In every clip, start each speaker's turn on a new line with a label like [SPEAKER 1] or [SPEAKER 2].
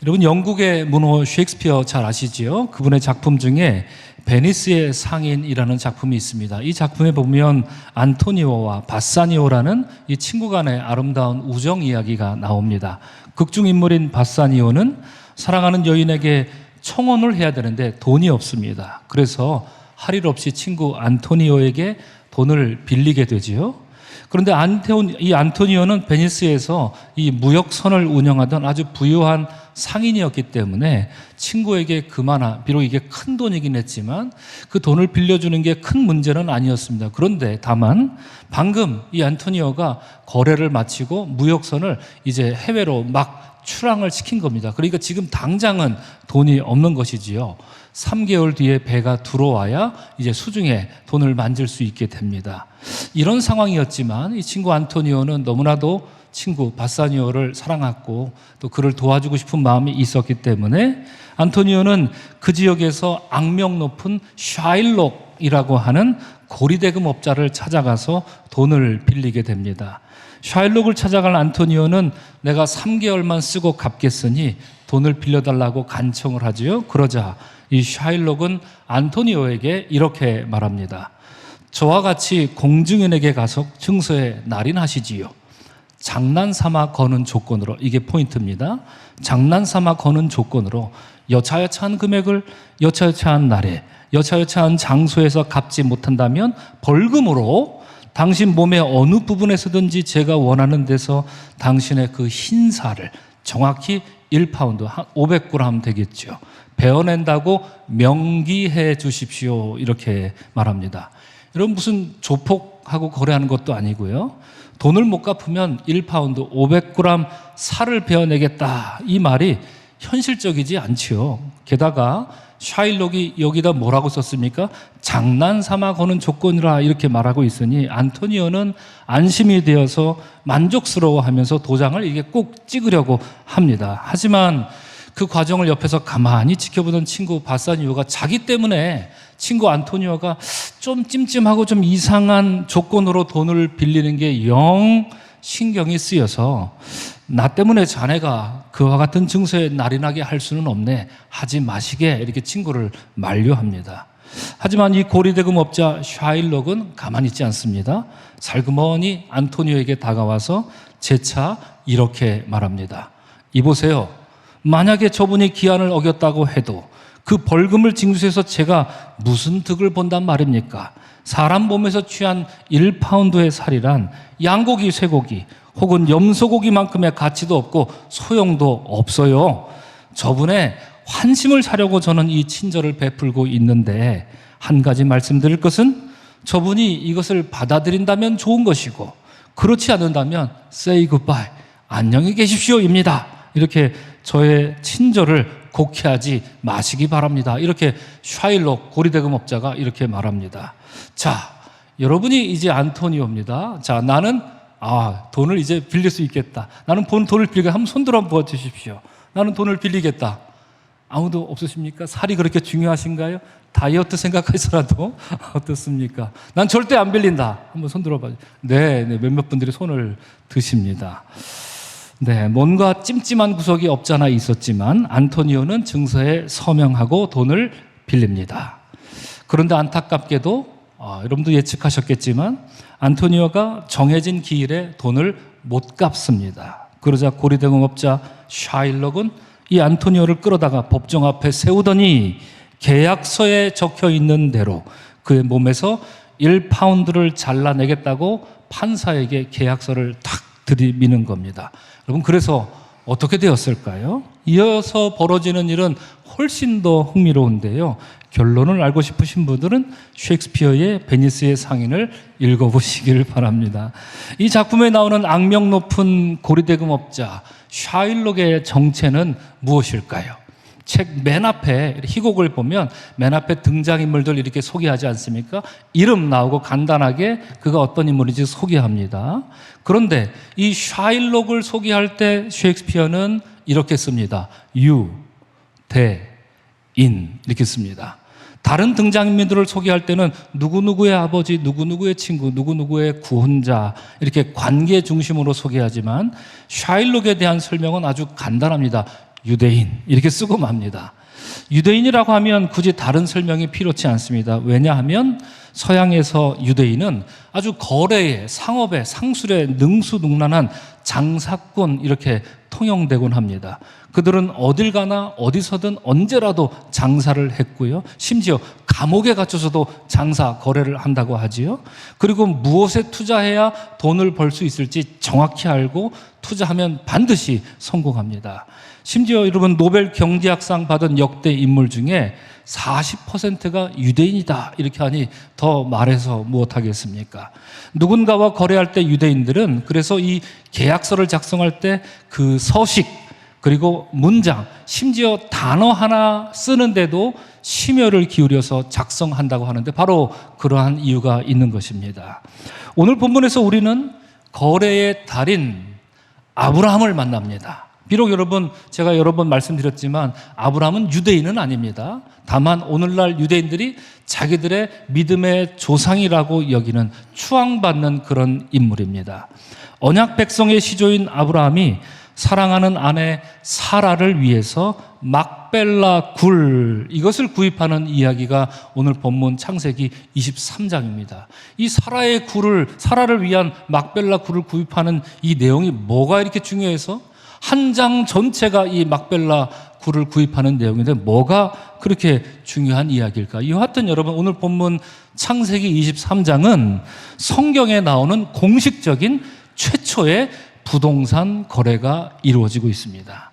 [SPEAKER 1] 여러분 영국의 문호 셰익스피어 잘 아시지요? 그분의 작품 중에 베니스의 상인이라는 작품이 있습니다. 이 작품에 보면 안토니오와 바사니오라는 이 친구 간의 아름다운 우정 이야기가 나옵니다. 극중 인물인 바사니오는 사랑하는 여인에게 청혼을 해야 되는데 돈이 없습니다. 그래서 할 일 없이 친구 안토니오에게 돈을 빌리게 되지요. 그런데 이 안토니오는 베니스에서 이 무역선을 운영하던 아주 부유한 상인이었기 때문에 친구에게 비록 이게 큰 돈이긴 했지만 그 돈을 빌려주는 게 큰 문제는 아니었습니다. 그런데 다만 방금 이 안토니오가 거래를 마치고 무역선을 이제 해외로 막 출항을 시킨 겁니다. 그러니까 지금 당장은 돈이 없는 것이지요. 3개월 뒤에 배가 들어와야 이제 수중에 돈을 만질 수 있게 됩니다. 이런 상황이었지만 이 친구 안토니오는 너무나도 친구 바사니오를 사랑했고 또 그를 도와주고 싶은 마음이 있었기 때문에 안토니오는 그 지역에서 악명 높은 샤일록이라고 하는 고리대금업자를 찾아가서 돈을 빌리게 됩니다. 샤일록을 찾아갈 안토니오는 내가 3개월만 쓰고 갚겠으니 돈을 빌려달라고 간청을 하지요. 그러자 이 샤일록은 안토니오에게 이렇게 말합니다. 저와 같이 공증인에게 가서 증서에 날인하시지요. 장난삼아 거는 조건으로, 이게 포인트입니다. 장난삼아 거는 조건으로 여차여차한 금액을 여차여차한 날에 여차여차한 장소에서 갚지 못한다면 벌금으로 당신 몸의 어느 부분에서든지 제가 원하는 데서 당신의 그 흰살을 정확히 1파운드, 한 500g 되겠죠. 베어낸다고 명기해 주십시오. 이렇게 말합니다. 여러분 무슨 조폭하고 거래하는 것도 아니고요. 돈을 못 갚으면 1파운드 500g 살을 베어내겠다. 이 말이 현실적이지 않지요. 게다가 샤일록이 여기다 뭐라고 썼습니까? 장난삼아 거는 조건이라 이렇게 말하고 있으니 안토니오는 안심이 되어서 만족스러워하면서 도장을 이게 꼭 찍으려고 합니다. 하지만 그 과정을 옆에서 가만히 지켜보던 친구 바사니오가 자기 때문에 친구 안토니오가 좀 찜찜하고 좀 이상한 조건으로 돈을 빌리는 게 영 신경이 쓰여서 나 때문에 자네가 그와 같은 증서에 날인하게 할 수는 없네. 하지 마시게 이렇게 친구를 만류합니다. 하지만 이 고리대금업자 샤일록은 가만히 있지 않습니다. 살그머니 안토니오에게 다가와서 재차 이렇게 말합니다. 이보세요. 만약에 저분이 기한을 어겼다고 해도 그 벌금을 징수해서 제가 무슨 득을 본단 말입니까? 사람 몸에서 취한 1파운드의 살이란 양고기, 쇠고기 혹은 염소고기만큼의 가치도 없고 소용도 없어요. 저분의 환심을 사려고 저는 이 친절을 베풀고 있는데 한 가지 말씀드릴 것은 저분이 이것을 받아들인다면 좋은 것이고 그렇지 않는다면 say goodbye, 안녕히 계십시오입니다. 이렇게 저의 친절을 곡해하지 마시기 바랍니다. 이렇게 샤일록 고리대금업자가 이렇게 말합니다. 자, 여러분이 이제 안토니오입니다. 자, 나는 돈을 이제 빌릴 수 있겠다. 나는 돈을 빌리겠다. 한번 손들어 한번 보여주십시오. 나는 돈을 빌리겠다. 아무도 없으십니까? 살이 그렇게 중요하신가요? 다이어트 생각해서라도 어떻습니까? 난 절대 안 빌린다. 한번 손들어 봐요. 네, 몇몇 분들이 손을 드십니다. 네, 뭔가 찜찜한 구석이 없잖아 있었지만 안토니오는 증서에 서명하고 돈을 빌립니다. 그런데 안타깝게도 여러분도 예측하셨겠지만 안토니오가 정해진 기일에 돈을 못 갚습니다. 그러자 고리대금업자 샤일록은 이 안토니오를 끌어다가 법정 앞에 세우더니 계약서에 적혀 있는 대로 그의 몸에서 1파운드를 잘라내겠다고 판사에게 계약서를 탁 들이미는 겁니다. 여러분 그래서 어떻게 되었을까요? 이어서 벌어지는 일은 훨씬 더 흥미로운데요. 결론을 알고 싶으신 분들은 셰익스피어의 베니스의 상인을 읽어보시길 바랍니다. 이 작품에 나오는 악명 높은 고리대금업자 샤일록의 정체는 무엇일까요? 책 맨 앞에 희곡을 보면 맨 앞에 등장인물들 이렇게 소개하지 않습니까? 이름 나오고 간단하게 그가 어떤 인물인지 소개합니다. 그런데 이 샤일록을 소개할 때 셰익스피어는 이렇게 씁니다. 유, 대, 인 이렇게 씁니다. 다른 등장인물들을 소개할 때는 누구누구의 아버지, 누구누구의 친구, 누구누구의 구혼자 이렇게 관계 중심으로 소개하지만 샤일록에 대한 설명은 아주 간단합니다. 유대인 이렇게 쓰고 맙니다. 유대인이라고 하면 굳이 다른 설명이 필요치 않습니다. 왜냐하면 서양에서 유대인은 아주 거래에, 상업에, 상술에 능수능란한 장사꾼 이렇게 통용되곤 합니다. 그들은 어딜 가나 어디서든 언제라도 장사를 했고요. 심지어 감옥에 갇혀서도 장사, 거래를 한다고 하지요. 그리고 무엇에 투자해야 돈을 벌 수 있을지 정확히 알고 투자하면 반드시 성공합니다. 심지어 여러분 노벨 경제학상 받은 역대 인물 중에 40%가 유대인이다 이렇게 하니 더 말해서 무엇하겠습니까? 누군가와 거래할 때 유대인들은 그래서 이 계약서를 작성할 때 그 서식 그리고 문장 심지어 단어 하나 쓰는데도 심혈을 기울여서 작성한다고 하는데 바로 그러한 이유가 있는 것입니다. 오늘 본문에서 우리는 거래의 달인 아브라함을 만납니다. 비록 여러분 제가 여러 번 말씀드렸지만 아브라함은 유대인은 아닙니다. 다만 오늘날 유대인들이 자기들의 믿음의 조상이라고 여기는 추앙받는 그런 인물입니다. 언약 백성의 시조인 아브라함이 사랑하는 아내 사라를 위해서 막벨라 굴 이것을 구입하는 이야기가 오늘 본문 창세기 23장입니다. 이 사라를 위한 막벨라 굴을 구입하는 이 내용이 뭐가 이렇게 중요해서 한 장 전체가 이 막벨라 굴을 구입하는 내용인데 뭐가 그렇게 중요한 이야기일까? 여하튼 여러분 오늘 본문 창세기 23장은 성경에 나오는 공식적인 최초의 부동산 거래가 이루어지고 있습니다.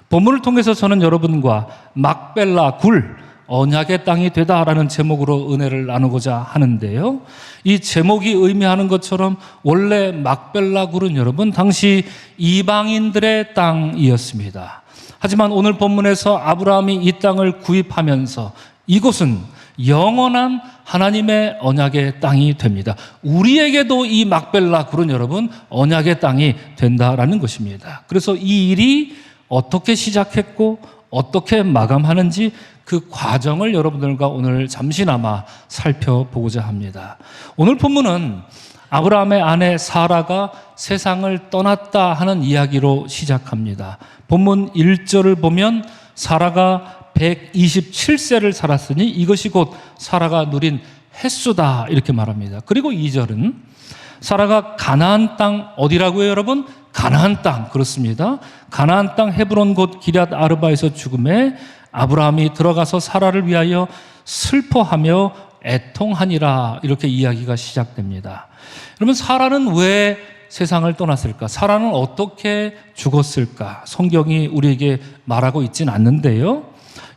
[SPEAKER 1] 본문을 통해서 저는 여러분과 막벨라 굴, 언약의 땅이 되다라는 제목으로 은혜를 나누고자 하는데요. 이 제목이 의미하는 것처럼 원래 막벨라 굴은 여러분 당시 이방인들의 땅이었습니다. 하지만 오늘 본문에서 아브라함이 이 땅을 구입하면서 이곳은 영원한 하나님의 언약의 땅이 됩니다. 우리에게도 이 막벨라 굴은 여러분 언약의 땅이 된다라는 것입니다. 그래서 이 일이 어떻게 시작했고 어떻게 마감하는지 그 과정을 여러분들과 오늘 잠시나마 살펴보고자 합니다. 오늘 본문은 아브라함의 아내 사라가 세상을 떠났다 하는 이야기로 시작합니다. 본문 1절을 보면 사라가 127세를 살았으니 이것이 곧 사라가 누린 횟수다 이렇게 말합니다. 그리고 2절은 사라가 가나안 땅 어디라고요 여러분? 가나안 땅 그렇습니다. 가나안 땅 헤브론 곧 기럇 아르바에서 죽음에 아브라함이 들어가서 사라를 위하여 슬퍼하며 애통하니라 이렇게 이야기가 시작됩니다. 여러분 사라는 왜 세상을 떠났을까? 사라는 어떻게 죽었을까? 성경이 우리에게 말하고 있진 않는데요.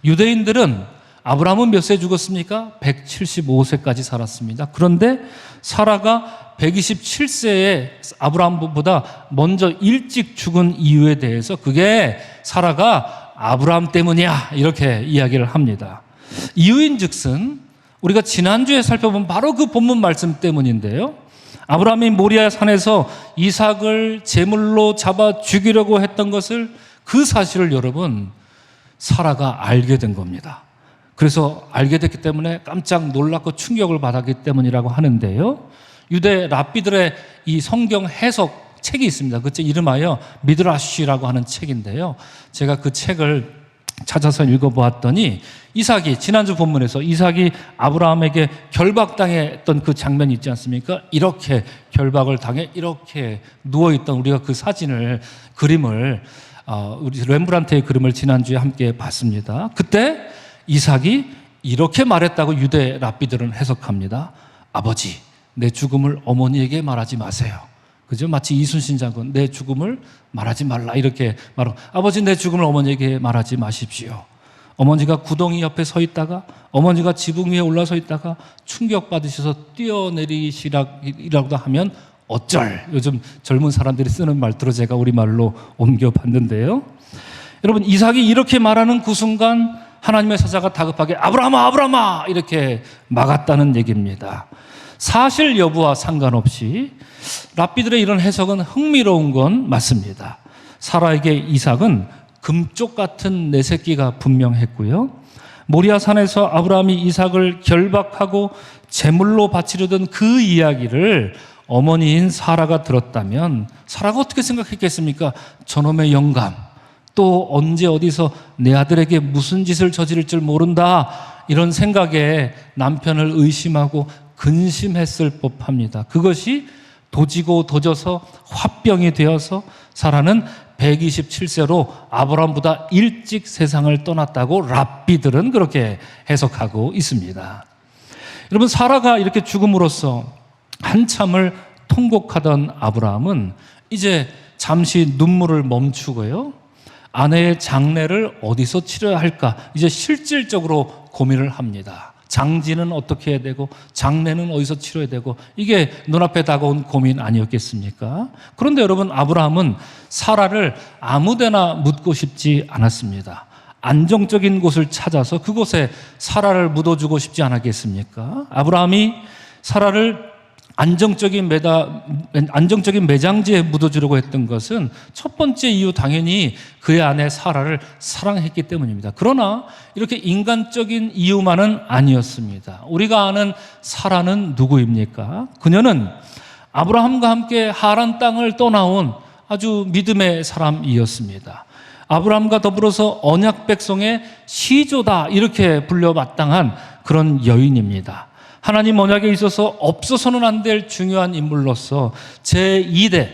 [SPEAKER 1] 유대인들은 아브라함은 몇 세 죽었습니까? 175세까지 살았습니다. 그런데 사라가 127세에 아브라함보다 먼저 일찍 죽은 이유에 대해서 그게 사라가 아브라함 때문이야 이렇게 이야기를 합니다. 이유인즉슨 우리가 지난주에 살펴본 바로 그 본문 말씀 때문인데요. 아브라함이 모리아 산에서 이삭을 제물로 잡아 죽이려고 했던 것을 그 사실을 여러분 사라가 알게 된 겁니다. 그래서 알게 됐기 때문에 깜짝 놀랐고 충격을 받았기 때문이라고 하는데요. 유대 랍비들의 이 성경 해석 책이 있습니다. 그 책 이름하여 미드라시라고 하는 책인데요. 제가 그 책을 찾아서 읽어보았더니 이삭이 지난주 본문에서 이삭이 아브라함에게 결박당했던 그 장면이 있지 않습니까? 이렇게 결박을 당해 이렇게 누워있던 우리가 그 사진을 그림을 우리 렘브란트의 그림을 지난주에 함께 봤습니다. 그때 이삭이 이렇게 말했다고 유대 랍비들은 해석합니다. 아버지, 내 죽음을 어머니에게 말하지 마세요. 그죠? 마치 이순신 장군, 내 죽음을 말하지 말라 이렇게 말하고 아버지 내 죽음을 어머니에게 말하지 마십시오. 어머니가 구덩이 옆에 서 있다가 어머니가 지붕 위에 올라서 있다가 충격받으셔서 뛰어내리시라고 하면 어쩔. 요즘 젊은 사람들이 쓰는 말투로 제가 우리말로 옮겨봤는데요. 여러분 이삭이 이렇게 말하는 그 순간 하나님의 사자가 다급하게 아브라함아 아브라함아 이렇게 막았다는 얘기입니다. 사실 여부와 상관없이 랍비들의 이런 해석은 흥미로운 건 맞습니다. 사라에게 이삭은 금쪽 같은 내 새끼가 분명했고요. 모리아 산에서 아브라함이 이삭을 결박하고 제물로 바치려던 그 이야기를 어머니인 사라가 들었다면 사라가 어떻게 생각했겠습니까? 저놈의 영감 또 언제 어디서 내 아들에게 무슨 짓을 저지를 줄 모른다, 이런 생각에 남편을 의심하고 근심했을 법합니다. 그것이 도지고 도져서 화병이 되어서 사라는 127세로 아브라함보다 일찍 세상을 떠났다고 랍비들은 그렇게 해석하고 있습니다. 여러분, 사라가 이렇게 죽음으로써 한참을 통곡하던 아브라함은 이제 잠시 눈물을 멈추고요, 아내의 장례를 어디서 치러야 할까 이제 실질적으로 고민을 합니다. 장지는 어떻게 해야 되고 장례는 어디서 치러야 되고, 이게 눈앞에 다가온 고민 아니었겠습니까? 그런데 여러분, 아브라함은 사라를 아무데나 묻고 싶지 않았습니다. 안정적인 곳을 찾아서 그곳에 사라를 묻어주고 싶지 않았겠습니까? 아브라함이 사라를 안정적인 매장지에 묻어주려고 했던 것은 첫 번째 이유, 당연히 그의 아내 사라를 사랑했기 때문입니다. 그러나 이렇게 인간적인 이유만은 아니었습니다. 우리가 아는 사라는 누구입니까? 그녀는 아브라함과 함께 하란 땅을 떠나온 아주 믿음의 사람이었습니다. 아브라함과 더불어서 언약 백성의 시조다, 이렇게 불려마땅한 그런 여인입니다. 하나님 언약에 있어서 없어서는 안 될 중요한 인물로서 제2대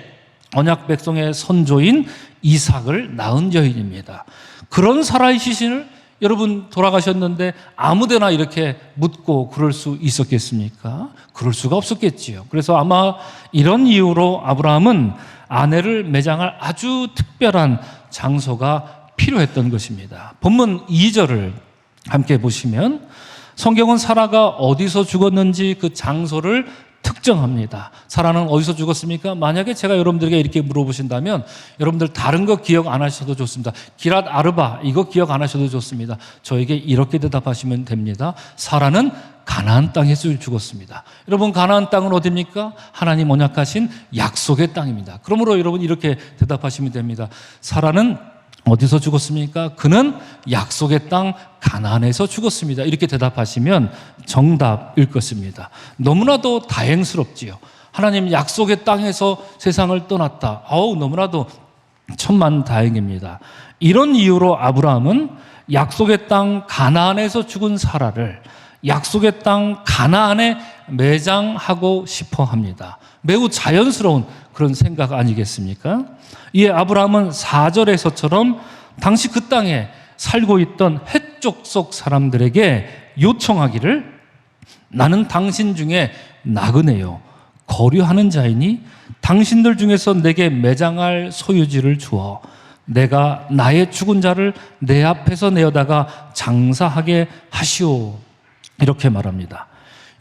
[SPEAKER 1] 언약 백성의 선조인 이삭을 낳은 여인입니다. 그런 사라의 시신을 여러분, 돌아가셨는데 아무데나 이렇게 묻고 그럴 수 있었겠습니까? 그럴 수가 없었겠지요. 그래서 아마 이런 이유로 아브라함은 아내를 매장할 아주 특별한 장소가 필요했던 것입니다. 본문 2절을 함께 보시면 성경은 사라가 어디서 죽었는지 그 장소를 특정합니다. 사라는 어디서 죽었습니까? 만약에 제가 여러분들에게 이렇게 물어보신다면 여러분들 다른 거 기억 안 하셔도 좋습니다. 기랏 아르바, 이거 기억 안 하셔도 좋습니다. 저에게 이렇게 대답하시면 됩니다. 사라는 가나안 땅에서 죽었습니다. 여러분, 가나안 땅은 어디입니까? 하나님 언약하신 약속의 땅입니다. 그러므로 여러분 이렇게 대답하시면 됩니다. 사라는 어디서 죽었습니까? 그는 약속의 땅 가나안에서 죽었습니다. 이렇게 대답하시면 정답일 것입니다. 너무나도 다행스럽지요. 하나님 약속의 땅에서 세상을 떠났다. 너무나도 천만다행입니다. 이런 이유로 아브라함은 약속의 땅 가나안에서 죽은 사라를 약속의 땅 가나안에 매장하고 싶어 합니다. 매우 자연스러운 그런 생각 아니겠습니까? 이에 아브라함은 4절에서처럼 당시 그 땅에 살고 있던 헷족 속 사람들에게 요청하기를, 나는 당신 중에 나그네요, 거류하는 자이니 당신들 중에서 내게 매장할 소유지를 주어 내가 나의 죽은 자를 내 앞에서 내어다가 장사하게 하시오, 이렇게 말합니다.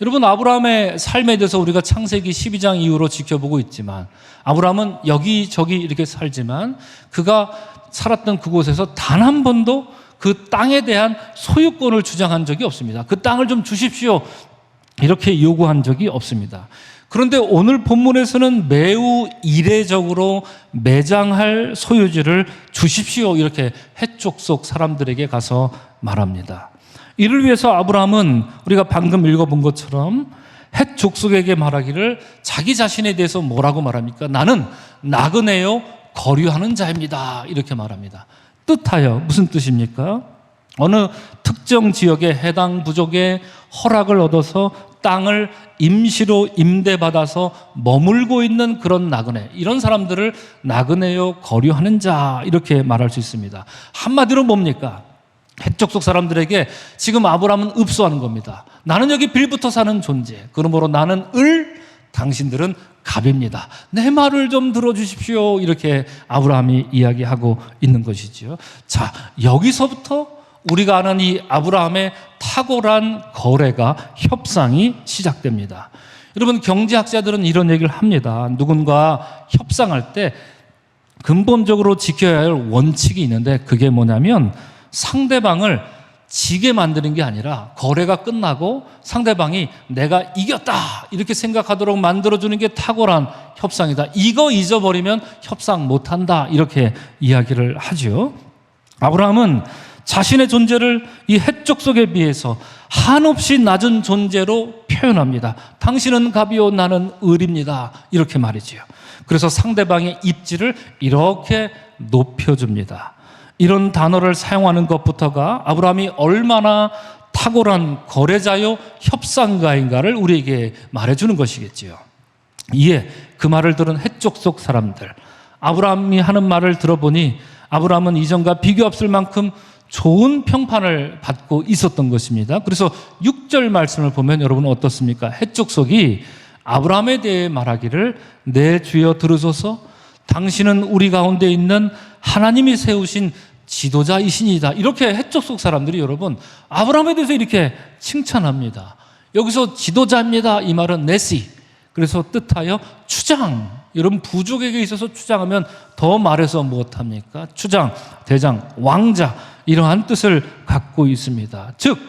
[SPEAKER 1] 여러분, 아브라함의 삶에 대해서 우리가 창세기 12장 이후로 지켜보고 있지만, 아브라함은 여기저기 이렇게 살지만 그가 살았던 그곳에서 단 한 번도 그 땅에 대한 소유권을 주장한 적이 없습니다. 그 땅을 좀 주십시오, 이렇게 요구한 적이 없습니다. 그런데 오늘 본문에서는 매우 이례적으로 매장할 소유지를 주십시오, 이렇게 헷족 속 사람들에게 가서 말합니다. 이를 위해서 아브라함은 우리가 방금 읽어본 것처럼 헷 족속에게 말하기를, 자기 자신에 대해서 뭐라고 말합니까? 나는 나그네요, 거류하는 자입니다, 이렇게 말합니다. 뜻하여 무슨 뜻입니까? 어느 특정 지역의 해당 부족의 허락을 얻어서 땅을 임시로 임대받아서 머물고 있는 그런 나그네, 이런 사람들을 나그네요, 거류하는 자, 이렇게 말할 수 있습니다. 한마디로 뭡니까? 헷족속 사람들에게 지금 아브라함은 읍소하는 겁니다. 나는 여기 빌부터 사는 존재, 그러므로 나는 을, 당신들은 갑입니다. 내 말을 좀 들어주십시오, 이렇게 아브라함이 이야기하고 있는 것이죠. 자, 여기서부터 우리가 아는 이 아브라함의 탁월한 거래가, 협상이 시작됩니다. 여러분, 경제학자들은 이런 얘기를 합니다. 누군가 협상할 때 근본적으로 지켜야 할 원칙이 있는데, 그게 뭐냐면 상대방을 지게 만드는 게 아니라 거래가 끝나고 상대방이 내가 이겼다, 이렇게 생각하도록 만들어주는 게 탁월한 협상이다. 이거 잊어버리면 협상 못한다, 이렇게 이야기를 하죠. 아브라함은 자신의 존재를 이 헷족속에 비해서 한없이 낮은 존재로 표현합니다. 당신은 갑이요, 나는 을입니다, 이렇게 말이지요. 그래서 상대방의 입지를 이렇게 높여줍니다. 이런 단어를 사용하는 것부터가 아브라함이 얼마나 탁월한 거래자요 협상가인가를 우리에게 말해주는 것이겠지요. 이에 그 말을 들은 헷족속 사람들, 아브라함이 하는 말을 들어보니 아브라함은 이전과 비교 없을 만큼 좋은 평판을 받고 있었던 것입니다. 그래서 6절 말씀을 보면 여러분 어떻습니까? 헷족속이 아브라함에 대해 말하기를 내 주여 들으소서, 당신은 우리 가운데 있는 하나님이 세우신 지도자이시니다. 이렇게 헷족속 사람들이 여러분 아브라함에 대해서 이렇게 칭찬합니다. 여기서 지도자입니다, 이 말은 네시, 그래서 뜻하여 추장. 여러분 부족에게 있어서 추장하면 더 말해서 무엇합니까? 추장, 대장, 왕자, 이러한 뜻을 갖고 있습니다. 즉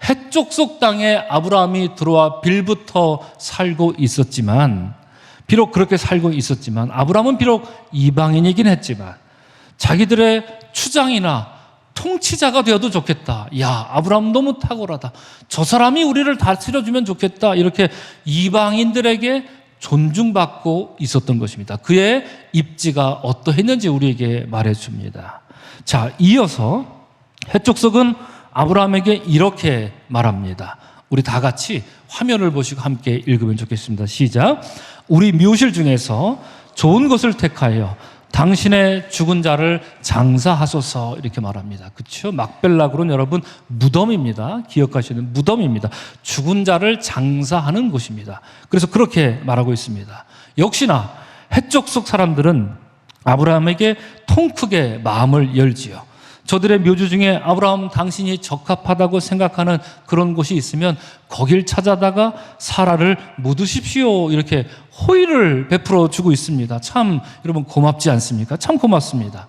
[SPEAKER 1] 헷족속 땅에 아브라함이 들어와 빌부터 살고 있었지만, 비록 그렇게 살고 있었지만, 아브라함은 비록 이방인이긴 했지만 자기들의 추장이나 통치자가 되어도 좋겠다. 야, 아브라함 너무 탁월하다. 저 사람이 우리를 다스려주면 좋겠다. 이렇게 이방인들에게 존중받고 있었던 것입니다. 그의 입지가 어떠했는지 우리에게 말해줍니다. 자, 이어서 헷족속은 아브라함에게 이렇게 말합니다. 우리 다 같이 화면을 보시고 함께 읽으면 좋겠습니다. 시작. 우리 묘실 중에서 좋은 것을 택하여 당신의 죽은 자를 장사하소서, 이렇게 말합니다. 그렇죠? 막벨락으로는 여러분 무덤입니다. 기억하시는 무덤입니다. 죽은 자를 장사하는 곳입니다. 그래서 그렇게 말하고 있습니다. 역시나 헷족속 사람들은 아브라함에게 통 크게 마음을 열지요. 저들의 묘주 중에 아브라함 당신이 적합하다고 생각하는 그런 곳이 있으면 거길 찾아다가 사라를 묻으십시오, 이렇게 호의를 베풀어 주고 있습니다. 참 여러분 고맙지 않습니까? 참 고맙습니다.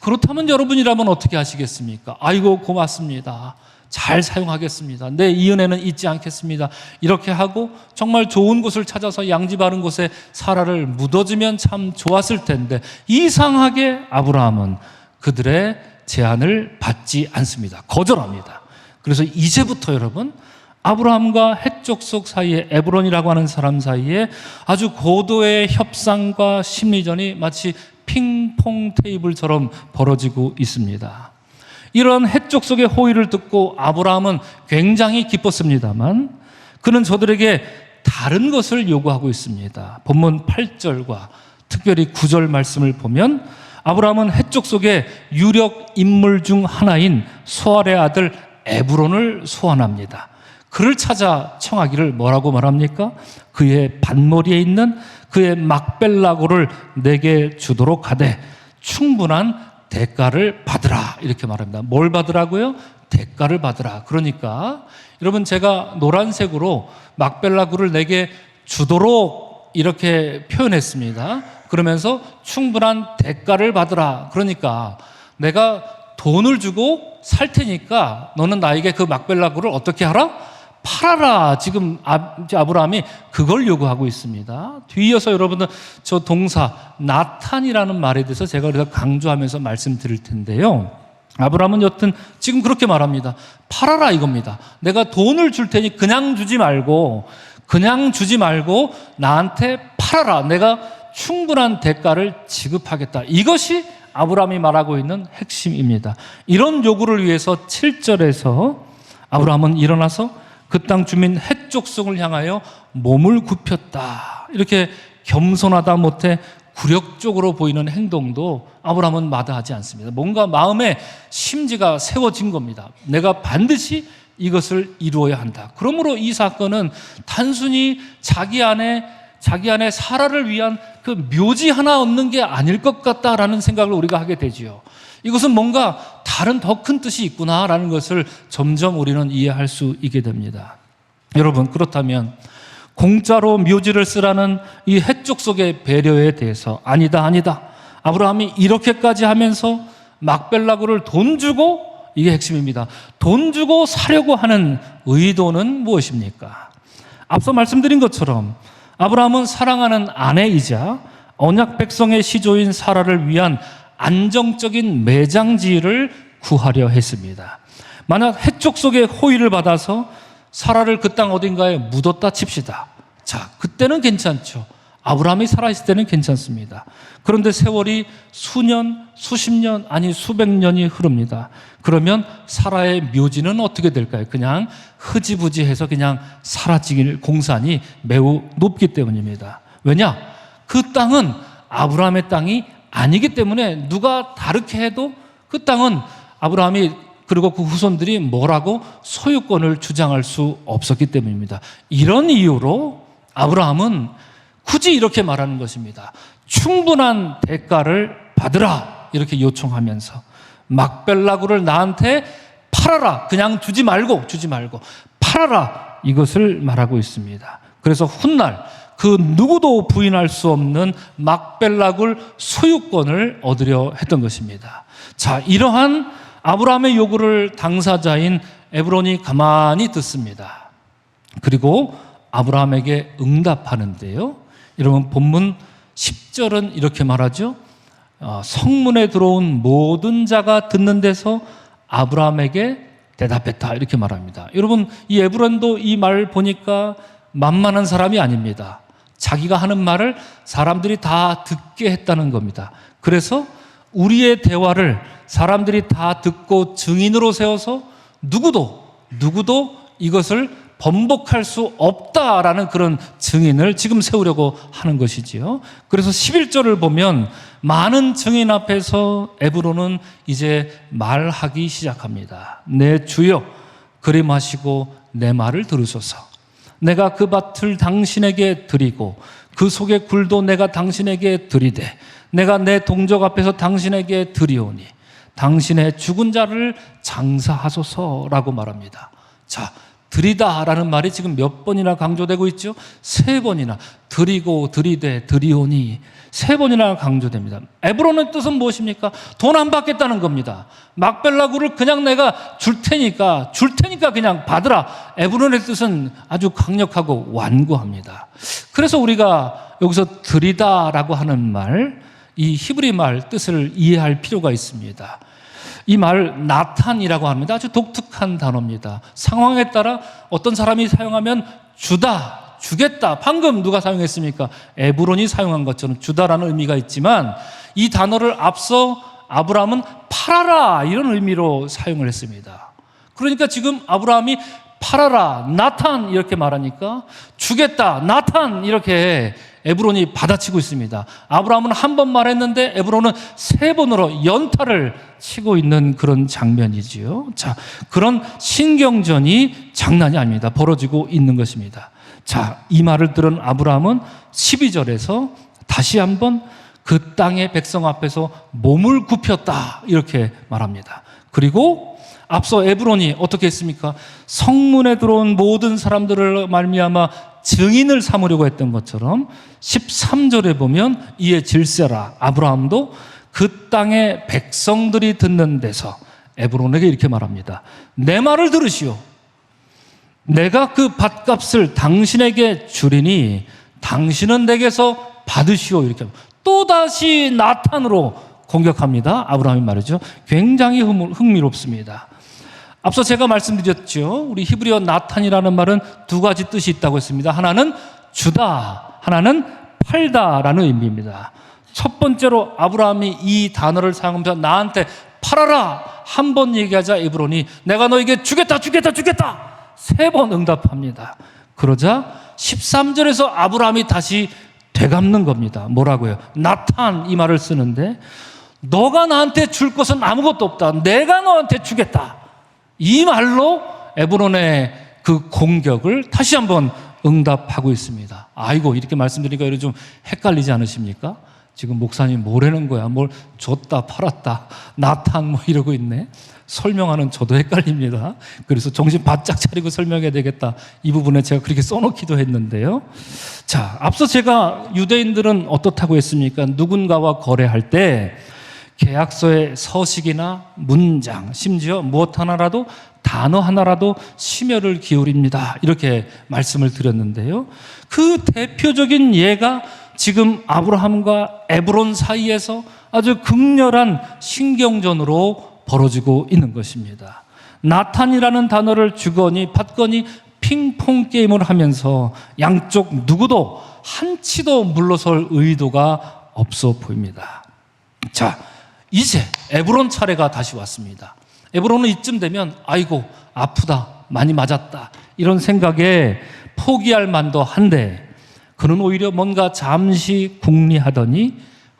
[SPEAKER 1] 그렇다면 여러분이라면 어떻게 하시겠습니까? 아이고 고맙습니다, 잘 사용하겠습니다, 네, 이 은혜는 잊지 않겠습니다, 이렇게 하고 정말 좋은 곳을 찾아서 양지 바른 곳에 사라를 묻어주면 참 좋았을 텐데, 이상하게 아브라함은 그들의 제안을 받지 않습니다. 거절합니다. 그래서 이제부터 여러분 아브라함과 헷족속 사이에, 에브론이라고 하는 사람 사이에 아주 고도의 협상과 심리전이 마치 핑퐁 테이블처럼 벌어지고 있습니다. 이런 헷족속의 호의를 듣고 아브라함은 굉장히 기뻤습니다만 그는 저들에게 다른 것을 요구하고 있습니다. 본문 8절과 특별히 9절 말씀을 보면 아브라함은 헷족속의 유력 인물 중 하나인 소알의 아들 에브론을 소환합니다. 그를 찾아 청하기를 뭐라고 말합니까? 그의 밭머리에 있는 그의 막벨라고를 내게 주도록 하되 충분한 대가를 받으라, 이렇게 말합니다. 뭘 받으라고요? 대가를 받으라. 그러니까 여러분 제가 노란색으로 막벨라고를 내게 주도록 이렇게 표현했습니다. 그러면서 충분한 대가를 받으라. 그러니까 내가 돈을 주고 살 테니까 너는 나에게 그 막벨라고를 어떻게 하라? 팔아라. 지금 아브라함이 그걸 요구하고 있습니다. 뒤이어서 여러분들 저 동사 나탄이라는 말에 대해서 제가 그래서 강조하면서 말씀드릴 텐데요. 아브라함은 여튼 지금 그렇게 말합니다. 팔아라 이겁니다. 내가 돈을 줄 테니 그냥 주지 말고 나한테 팔아라. 내가 충분한 대가를 지급하겠다. 이것이 아브라함이 말하고 있는 핵심입니다. 이런 요구를 위해서 7절에서 아브라함은 일어나서 그 땅 주민 헷족속을 향하여 몸을 굽혔다. 이렇게 겸손하다 못해 굴욕적으로 보이는 행동도 아브라함은 마다하지 않습니다. 뭔가 마음에 심지가 세워진 겁니다. 내가 반드시 이것을 이루어야 한다. 그러므로 이 사건은 단순히 자기 안에 사라를 위한 그 묘지 하나 얻는 게 아닐 것 같다라는 생각을 우리가 하게 되지요. 이것은 뭔가 다른 더 큰 뜻이 있구나라는 것을 점점 우리는 이해할 수 있게 됩니다. 여러분, 그렇다면 공짜로 묘지를 쓰라는 이 헷족속의 배려에 대해서 아니다. 아브라함이 이렇게까지 하면서 막벨라고를 돈 주고, 이게 핵심입니다. 돈 주고 사려고 하는 의도는 무엇입니까? 앞서 말씀드린 것처럼 아브라함은 사랑하는 아내이자 언약 백성의 시조인 사라를 위한 안정적인 매장지를 구하려 했습니다. 만약 헷족속의 호의를 받아서 사라를 그 땅 어딘가에 묻었다 칩시다. 자, 그때는 괜찮죠. 아브라함이 살아있을 때는 괜찮습니다. 그런데 세월이 수년, 수십 년, 아니 수백 년이 흐릅니다. 그러면 사라의 묘지는 어떻게 될까요? 그냥 흐지부지해서 그냥 사라지길 공산이 매우 높기 때문입니다. 왜냐? 그 땅은 아브라함의 땅이 아니기 때문에 누가 다르게 해도 그 땅은 아브라함이 그리고 그 후손들이 뭐라고 소유권을 주장할 수 없었기 때문입니다. 이런 이유로 아브라함은 굳이 이렇게 말하는 것입니다. 충분한 대가를 받으라 이렇게 요청하면서 막벨라구를 나한테 팔아라. 그냥 주지 말고 팔아라. 이것을 말하고 있습니다. 그래서 훗날 그 누구도 부인할 수 없는 막벨라굴 소유권을 얻으려 했던 것입니다. 자, 이러한 아브라함의 요구를 당사자인 에브론이 가만히 듣습니다. 그리고 아브라함에게 응답하는데요. 여러분 본문 10절은 이렇게 말하죠. 성문에 들어온 모든 자가 듣는 데서 아브라함에게 대답했다 이렇게 말합니다. 여러분 이 에브론도 이 말 보니까 만만한 사람이 아닙니다. 자기가 하는 말을 사람들이 다 듣게 했다는 겁니다. 그래서 우리의 대화를 사람들이 다 듣고 증인으로 세워서 누구도 이것을 번복할 수 없다라는 그런 증인을 지금 세우려고 하는 것이지요. 그래서 11절을 보면 많은 증인 앞에서 에브론은 이제 말하기 시작합니다. 내 주여 그림하시고 내 말을 들으소서. 내가 그 밭을 당신에게 드리고 그 속의 굴도 내가 당신에게 드리되 내가 내 동족 앞에서 당신에게 드리오니 당신의 죽은 자를 장사하소서라고 말합니다. 자, 드리다라는 말이 지금 몇 번이나 강조되고 있죠? 3번이나 드리고 드리되 드리오니 3번이나 강조됩니다. 에브론의 뜻은 무엇입니까? 돈 안 받겠다는 겁니다. 막벨라구를 그냥 내가 줄 테니까 그냥 받으라. 에브론의 뜻은 아주 강력하고 완고합니다. 그래서 우리가 여기서 드리다라고 하는 말, 이 히브리 말 뜻을 이해할 필요가 있습니다. 이 말 나탄이라고 합니다. 아주 독특한 단어입니다. 상황에 따라 어떤 사람이 사용하면 주다, 주겠다. 방금 누가 사용했습니까? 에브론이 사용한 것처럼 주다라는 의미가 있지만 이 단어를 앞서 아브라함은 팔아라 이런 의미로 사용을 했습니다. 그러니까 지금 아브라함이 팔아라, 나탄 이렇게 말하니까 주겠다, 나탄 이렇게 에브론이 받아치고 있습니다. 아브라함은 한 번 말했는데 에브론은 3번으로 연타를 치고 있는 그런 장면이지요. 자, 그런 신경전이 장난이 아닙니다. 벌어지고 있는 것입니다. 자, 이 말을 들은 아브라함은 12절에서 다시 한번 그 땅의 백성 앞에서 몸을 굽혔다 이렇게 말합니다. 그리고 앞서 에브론이 어떻게 했습니까? 성문에 들어온 모든 사람들을 말미암아 증인을 삼으려고 했던 것처럼 13절에 보면 이에 질세라 아브라함도 그 땅의 백성들이 듣는 데서 에브론에게 이렇게 말합니다. 내 말을 들으시오. 내가 그 밭값을 당신에게 주리니 당신은 내게서 받으시오. 이렇게 또다시 나탄으로 공격합니다. 아브라함이 말이죠. 굉장히 흥미롭습니다. 앞서 제가 말씀드렸죠. 우리 히브리어 나탄이라는 말은 2가지 뜻이 있다고 했습니다. 하나는 주다, 하나는 팔다라는 의미입니다. 첫 번째로 아브라함이 이 단어를 사용하면서 나한테 팔아라 한 번 얘기하자 에브론이 내가 너에게 주겠다 3번 응답합니다. 그러자 13절에서 아브라함이 다시 되갚는 겁니다. 뭐라고요? 나탄 이 말을 쓰는데 너가 나한테 줄 것은 아무것도 없다. 내가 너한테 주겠다. 이 말로 에브론의 그 공격을 다시 한번 응답하고 있습니다. 아이고 이렇게 말씀드리니까 여러분 좀 헷갈리지 않으십니까? 지금 목사님 뭐라는 거야? 뭘 줬다 팔았다 나탄 뭐 이러고 있네. 설명하는 저도 헷갈립니다. 그래서 정신 바짝 차리고 설명해야 되겠다. 이 부분에 제가 그렇게 써놓기도 했는데요. 자, 앞서 제가 유대인들은 어떻다고 했습니까? 누군가와 거래할 때 계약서의 서식이나 문장, 심지어 무엇 하나라도 단어 하나라도 심혈을 기울입니다. 이렇게 말씀을 드렸는데요. 그 대표적인 예가 지금 아브라함과 에브론 사이에서 아주 극렬한 신경전으로 벌어지고 있는 것입니다. 나탄이라는 단어를 주거니 받거니 핑퐁 게임을 하면서 양쪽 누구도 한치도 물러설 의도가 없어 보입니다. 자, 이제 에브론 차례가 다시 왔습니다. 에브론은 이쯤 되면 아이고 아프다, 많이 맞았다 이런 생각에 포기할 만도 한데 그는 오히려 뭔가 잠시 궁리하더니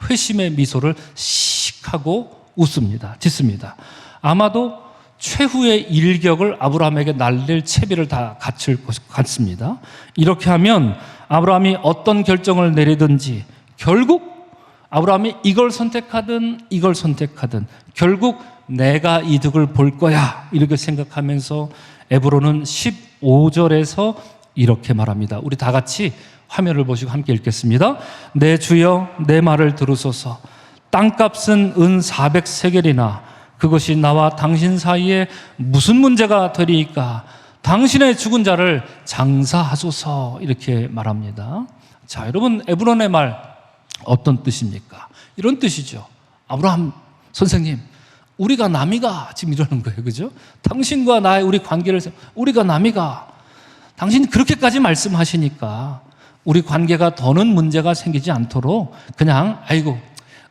[SPEAKER 1] 회심의 미소를 씩 하고 웃습니다. 짓습니다. 아마도 최후의 일격을 아브라함에게 날릴 채비를 다 갖출 것 같습니다. 이렇게 하면 아브라함이 어떤 결정을 내리든지 결국 아브라함이 이걸 선택하든 이걸 선택하든 결국 내가 이득을 볼 거야 이렇게 생각하면서 에브론은 15절에서 이렇게 말합니다. 우리 다 같이 화면을 보시고 함께 읽겠습니다. 내 주여 내 말을 들으소서. 땅값은 은 400세겔이나 그것이 나와 당신 사이에 무슨 문제가 되리이까. 당신의 죽은 자를 장사하소서 이렇게 말합니다. 자, 여러분 에브론의 말 어떤 뜻입니까? 이런 뜻이죠. 아브라함 선생님, 우리가 남이가 지금 이러는 거예요. 그죠? 당신과 나의 우리 관계를 우리가 남이가 당신 그렇게까지 말씀하시니까 우리 관계가 더는 문제가 생기지 않도록 그냥 아이고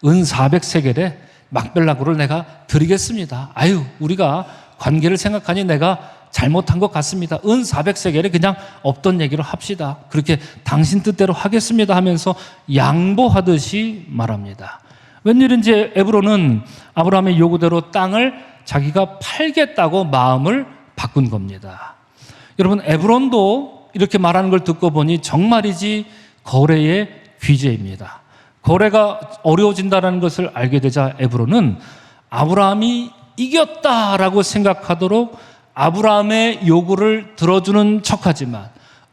[SPEAKER 1] 은 400세겔에 막벨라구를 내가 드리겠습니다. 아유 우리가 관계를 생각하니 내가 잘못한 것 같습니다. 은 400세겔에 그냥 없던 얘기로 합시다. 그렇게 당신 뜻대로 하겠습니다 하면서 양보하듯이 말합니다. 웬일인지 에브론은 아브라함의 요구대로 땅을 자기가 팔겠다고 마음을 바꾼 겁니다. 여러분 에브론도 이렇게 말하는 걸 듣고 보니 정말이지 거래의 귀재입니다. 거래가 어려워진다는 것을 알게 되자 에브론은 아브라함이 이겼다라고 생각하도록 아브라함의 요구를 들어주는 척하지만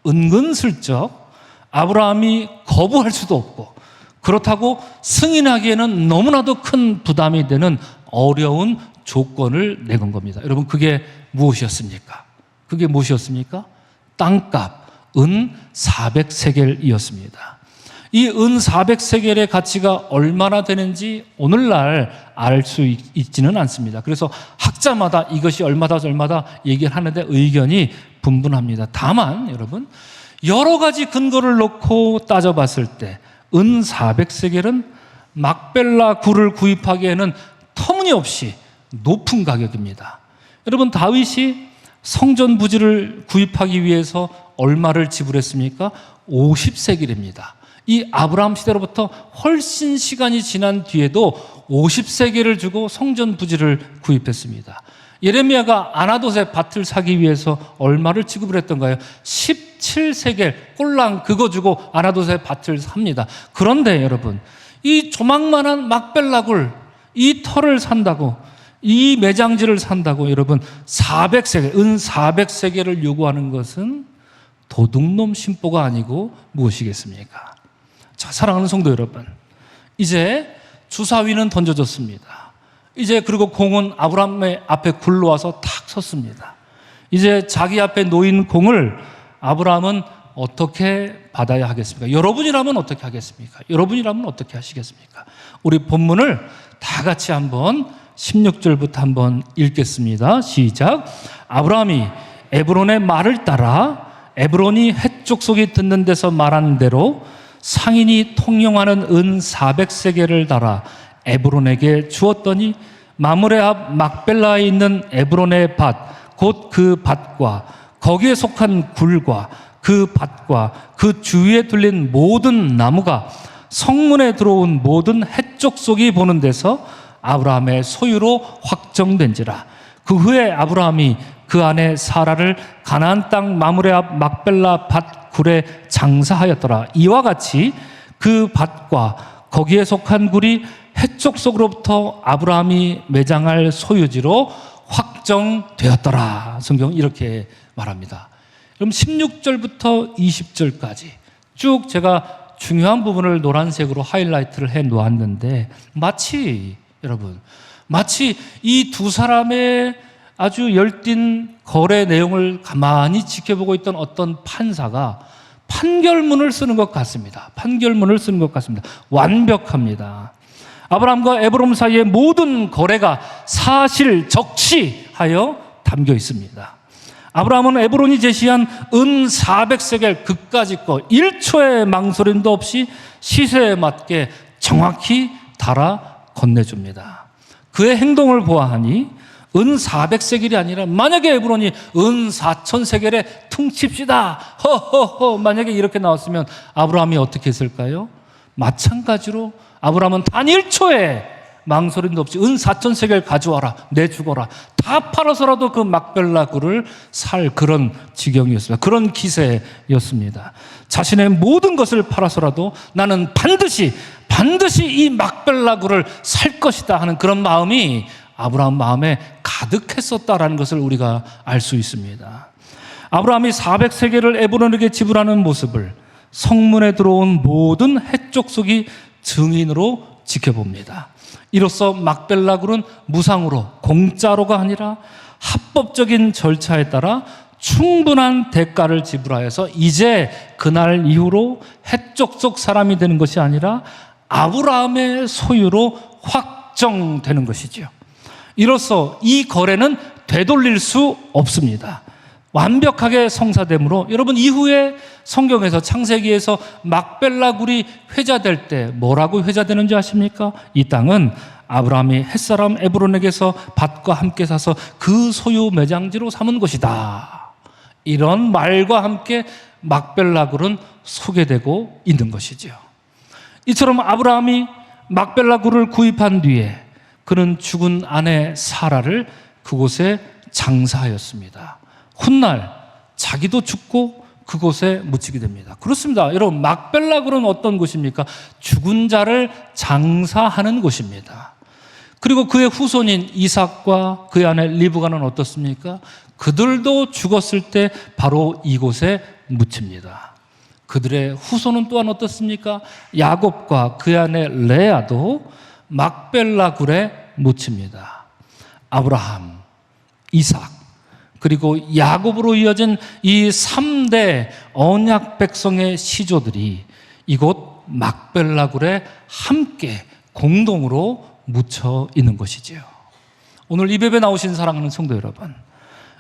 [SPEAKER 1] 은근슬쩍 아브라함이 거부할 수도 없고 그렇다고 승인하기에는 너무나도 큰 부담이 되는 어려운 조건을 내건 겁니다. 여러분 그게 무엇이었습니까? 그게 무엇이었습니까? 땅값 은 400세겔이었습니다. 이 은 400세겔의 가치가 얼마나 되는지 오늘날 알 수 있지는 않습니다. 그래서 학자마다 이것이 얼마다 얘기를 하는데 의견이 분분합니다. 다만 여러분 여러 가지 근거를 놓고 따져봤을 때 은 400세겔은 막벨라 굴을 구입하기에는 터무니없이 높은 가격입니다. 여러분 다윗이 성전 부지를 구입하기 위해서 얼마를 지불했습니까? 50세겔입니다. 이 아브라함 시대로부터 훨씬 시간이 지난 뒤에도 50세겔을 주고 성전 부지를 구입했습니다. 예레미야가 아나돗의 밭을 사기 위해서 얼마를 지급을 했던가요? 17세겔 꼴랑 그거 주고 아나돗의 밭을 삽니다. 그런데 여러분 이 조망만한 막벨라굴 이 터를 산다고 이 매장지를 산다고 여러분 400세겔 은 400세겔을 요구하는 것은 도둑놈 심보가 아니고 무엇이겠습니까? 자, 사랑하는 성도 여러분, 이제 주사위는 던져졌습니다. 이제 그리고 공은 아브라함의 앞에 굴러와서 탁 섰습니다. 이제 자기 앞에 놓인 공을 아브라함은 어떻게 받아야 하겠습니까? 여러분이라면 어떻게 하겠습니까? 여러분이라면 어떻게 하시겠습니까? 우리 본문을 다 같이 한번 16절부터 한번 읽겠습니다. 시작. 아브라함이 에브론의 말을 따라 에브론이 헷족속이 듣는 데서 말한 대로 상인이 통용하는 은 400세겔을 달아 에브론에게 주었더니 마므레 앞 막벨라에 있는 에브론의 밭, 곧 그 밭과 거기에 속한 굴과 그 밭과 그 주위에 둘린 모든 나무가 성문에 들어온 모든 헷족속이 보는 데서 아브라함의 소유로 확정된지라. 그 후에 아브라함이 그 아내 사라를 가나안 땅 마므레 앞 막벨라 밭 굴에 장사하였더라. 이와 같이 그 밭과 거기에 속한 굴이 헷족속으로부터 아브라함이 매장할 소유지로 확정되었더라. 성경 이렇게 말합니다. 그럼 16절부터 20절까지 쭉 제가 중요한 부분을 노란색으로 하이라이트를 해 놓았는데 마치 이 두 사람의 아주 열띤 거래 내용을 가만히 지켜보고 있던 어떤 판사가 판결문을 쓰는 것 같습니다. 판결문을 쓰는 것 같습니다. 완벽합니다. 아브라함과 에브론 사이의 모든 거래가 사실 적시하여 담겨 있습니다. 아브라함은 에브론이 제시한 은 400세겔 그까짓 거 1초의 망설임도 없이 시세에 맞게 정확히 달아 건네줍니다. 그의 행동을 보아하니 은 400세겔이 아니라 만약에 에브론이 은 4000세겔에 퉁칩시다. 허허허 만약에 이렇게 나왔으면 아브라함이 어떻게 했을까요? 마찬가지로 아브라함은 단 1초에 망설임도 없이 은 4000세겔 가져와라, 내주거라, 다 팔아서라도 그 막벨라 굴을 살 그런 지경이었습니다. 그런 기세였습니다. 자신의 모든 것을 팔아서라도 나는 반드시 이 막벨라 굴을 살 것이다 하는 그런 마음이 아브라함 마음에 가득했었다라는 것을 우리가 알 수 있습니다. 아브라함이 400세겔을 에브론에게 지불하는 모습을 성문에 들어온 모든 해족속이 증인으로 지켜봅니다. 이로써 막벨라 굴은 무상으로, 공짜로가 아니라 합법적인 절차에 따라 충분한 대가를 지불하여서 이제 그날 이후로 해족속 사람이 되는 것이 아니라 아브라함의 소유로 확정되는 것이죠. 이로써 이 거래는 되돌릴 수 없습니다. 완벽하게 성사되므로 여러분 이후에 성경에서 창세기에서 막벨라 굴이 회자될 때 뭐라고 회자되는지 아십니까? 이 땅은 아브라함이 햇사람 에브론에게서 밭과 함께 사서 그 소유 매장지로 삼은 것이다. 이런 말과 함께 막벨라 굴은 소개되고 있는 것이죠. 이처럼 아브라함이 막벨라 굴을 구입한 뒤에 그는 죽은 아내 사라를 그곳에 장사하였습니다. 훗날 자기도 죽고 그곳에 묻히게 됩니다. 그렇습니다. 여러분 막벨라 굴은 어떤 곳입니까? 죽은 자를 장사하는 곳입니다. 그리고 그의 후손인 이삭과 그의 아내 리브가는 어떻습니까? 그들도 죽었을 때 바로 이곳에 묻힙니다. 그들의 후손은 또한 어떻습니까? 야곱과 그의 아내 레아도 막벨라 굴에 묻힙니다. 아브라함, 이삭, 그리고 야곱으로 이어진 이 3대 언약 백성의 시조들이 이곳 막벨라 굴에 함께 공동으로 묻혀 있는 것이지요. 오늘 이 예배에 나오신 사랑하는 성도 여러분,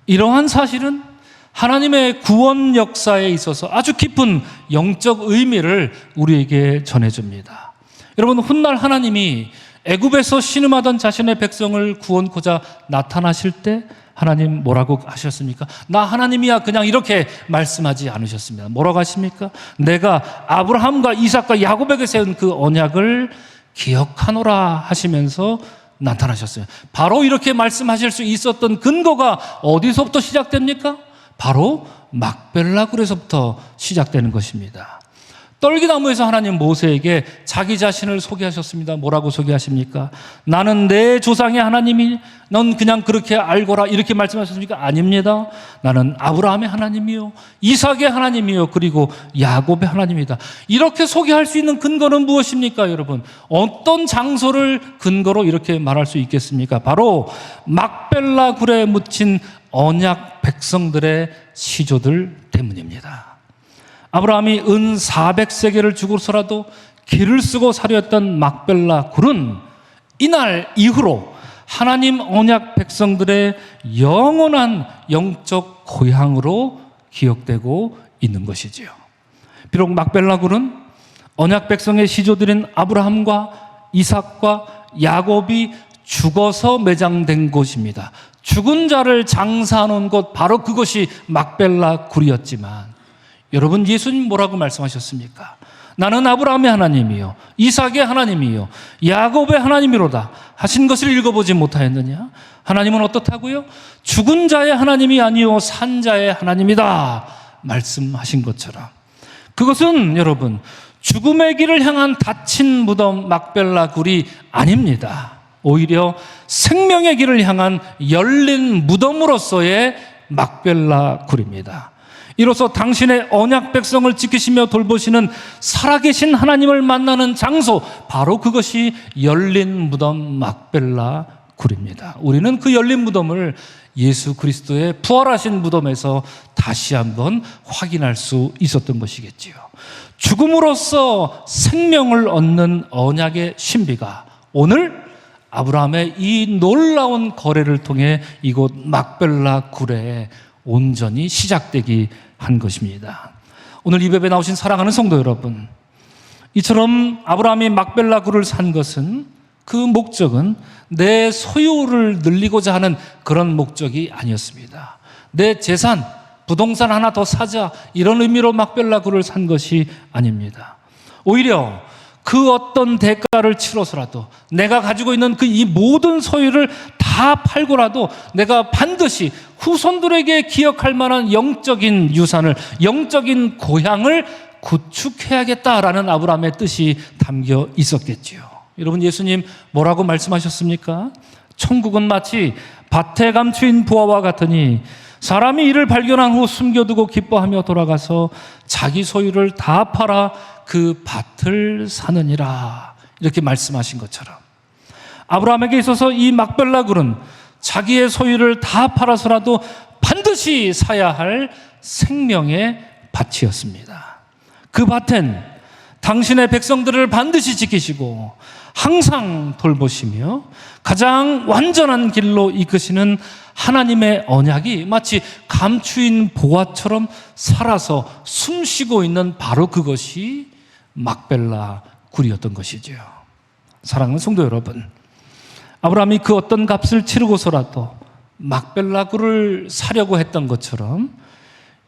[SPEAKER 1] 이러한 사실은 하나님의 구원 역사에 있어서 아주 깊은 영적 의미를 우리에게 전해줍니다. 여러분 훗날 하나님이 애굽에서 신음하던 자신의 백성을 구원코자 나타나실 때 하나님 뭐라고 하셨습니까? 나 하나님이야 그냥 이렇게 말씀하지 않으셨습니다. 뭐라고 하십니까? 내가 아브라함과 이삭과 야곱에게 세운 그 언약을 기억하노라 하시면서 나타나셨어요. 바로 이렇게 말씀하실 수 있었던 근거가 어디서부터 시작됩니까? 바로 막벨라 굴에서부터 시작되는 것입니다. 떨기나무에서 하나님 모세에게 자기 자신을 소개하셨습니다. 뭐라고 소개하십니까? 나는 내 조상의 하나님이 넌 그냥 그렇게 알거라 이렇게 말씀하셨습니까? 아닙니다. 나는 아브라함의 하나님이요 이삭의 하나님이요 그리고 야곱의 하나님이다. 이렇게 소개할 수 있는 근거는 무엇입니까? 여러분 어떤 장소를 근거로 이렇게 말할 수 있겠습니까? 바로 막벨라 굴에 묻힌 언약 백성들의 시조들 때문입니다. 아브라함이 은 400세겔을 주고서라도 길을 쓰고 사려했던 막벨라 굴은 이날 이후로 하나님 언약 백성들의 영원한 영적 고향으로 기억되고 있는 것이지요. 비록 막벨라 굴은 언약 백성의 시조들인 아브라함과 이삭과 야곱이 죽어서 매장된 곳입니다. 죽은 자를 장사하는 곳 바로 그것이 막벨라 굴이었지만 여러분 예수님 뭐라고 말씀하셨습니까? 나는 아브라함의 하나님이요 이삭의 하나님이요 야곱의 하나님이로다 하신 것을 읽어보지 못하였느냐? 하나님은 어떻다고요? 죽은 자의 하나님이 아니요 산 자의 하나님이다 말씀하신 것처럼 그것은 여러분 죽음의 길을 향한 닫힌 무덤 막벨라 굴이 아닙니다. 오히려 생명의 길을 향한 열린 무덤으로서의 막벨라 굴입니다. 이로써 당신의 언약 백성을 지키시며 돌보시는 살아계신 하나님을 만나는 장소 바로 그것이 열린 무덤 막벨라 굴입니다. 우리는 그 열린 무덤을 예수 그리스도의 부활하신 무덤에서 다시 한번 확인할 수 있었던 것이겠지요. 죽음으로써 생명을 얻는 언약의 신비가 오늘 아브라함의 이 놀라운 거래를 통해 이곳 막벨라 굴에 온전히 시작되게 한 것입니다. 오늘 이 예배에 나오신 사랑하는 성도 여러분, 이처럼 아브라함이 막벨라 굴을 산 것은 그 목적은 내 소유를 늘리고자 하는 그런 목적이 아니었습니다. 내 재산, 부동산 하나 더 사자 이런 의미로 막벨라 굴을 산 것이 아닙니다. 오히려 그 어떤 대가를 치러서라도 내가 가지고 있는 그 이 모든 소유를 다 팔고라도 내가 반드시 후손들에게 기억할 만한 영적인 유산을, 영적인 고향을 구축해야겠다라는 아브라함의 뜻이 담겨 있었겠지요. 여러분, 예수님 뭐라고 말씀하셨습니까? 천국은 마치 밭에 감추인 부화와 같으니 사람이 이를 발견한 후 숨겨두고 기뻐하며 돌아가서 자기 소유를 다 팔아 그 밭을 사느니라, 이렇게 말씀하신 것처럼 아브라함에게 있어서 이 막벨라 굴은 자기의 소유를 다 팔아서라도 반드시 사야 할 생명의 밭이었습니다. 그 밭엔 당신의 백성들을 반드시 지키시고 항상 돌보시며 가장 완전한 길로 이끄시는 하나님의 언약이 마치 감추인 보화처럼 살아서 숨쉬고 있는 바로 그것이 막벨라 굴이었던 것이죠. 사랑하는 성도 여러분, 아브라함이 그 어떤 값을 치르고서라도 막벨라 굴을 사려고 했던 것처럼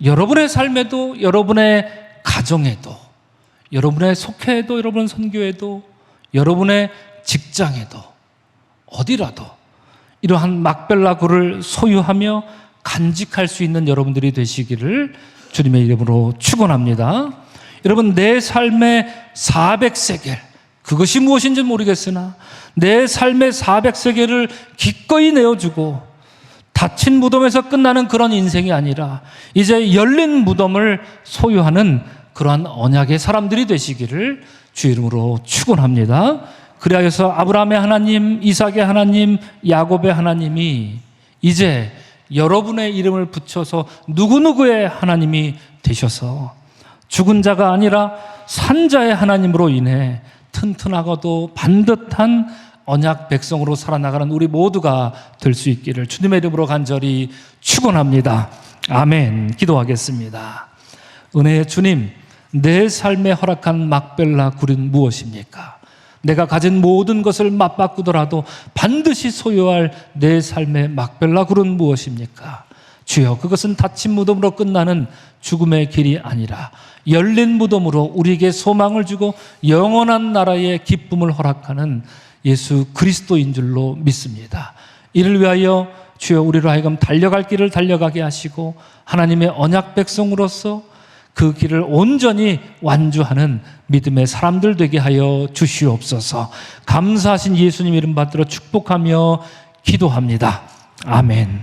[SPEAKER 1] 여러분의 삶에도, 여러분의 가정에도, 여러분의 속회에도, 여러분 선교에도, 여러분의 직장에도, 어디라도 이러한 막벨라 굴을 소유하며 간직할 수 있는 여러분들이 되시기를 주님의 이름으로 축원합니다. 여러분, 내 삶의 400세겔, 그것이 무엇인지 모르겠으나 내 삶의 400세겔을 기꺼이 내어주고 닫힌 무덤에서 끝나는 그런 인생이 아니라 이제 열린 무덤을 소유하는 그러한 언약의 사람들이 되시기를 주 이름으로 축원합니다. 그리하여서 아브라함의 하나님, 이삭의 하나님, 야곱의 하나님이 이제 여러분의 이름을 붙여서 누구누구의 하나님이 되셔서 죽은 자가 아니라 산 자의 하나님으로 인해 튼튼하고도 반듯한 언약 백성으로 살아나가는 우리 모두가 될 수 있기를 주님의 이름으로 간절히 축원합니다. 아멘. 기도하겠습니다. 은혜의 주님, 내 삶에 허락한 막벨라 굴은 무엇입니까? 내가 가진 모든 것을 맞바꾸더라도 반드시 소유할 내 삶의 막벨라 굴은 무엇입니까? 주여, 그것은 닫힌 무덤으로 끝나는 죽음의 길이 아니라 열린 무덤으로 우리에게 소망을 주고 영원한 나라의 기쁨을 허락하는 예수 그리스도인 줄로 믿습니다. 이를 위하여 주여 우리로 하여금 달려갈 길을 달려가게 하시고 하나님의 언약 백성으로서 그 길을 온전히 완주하는 믿음의 사람들 되게 하여 주시옵소서. 감사하신 예수님 이름 받들어 축복하며 기도합니다. 아멘.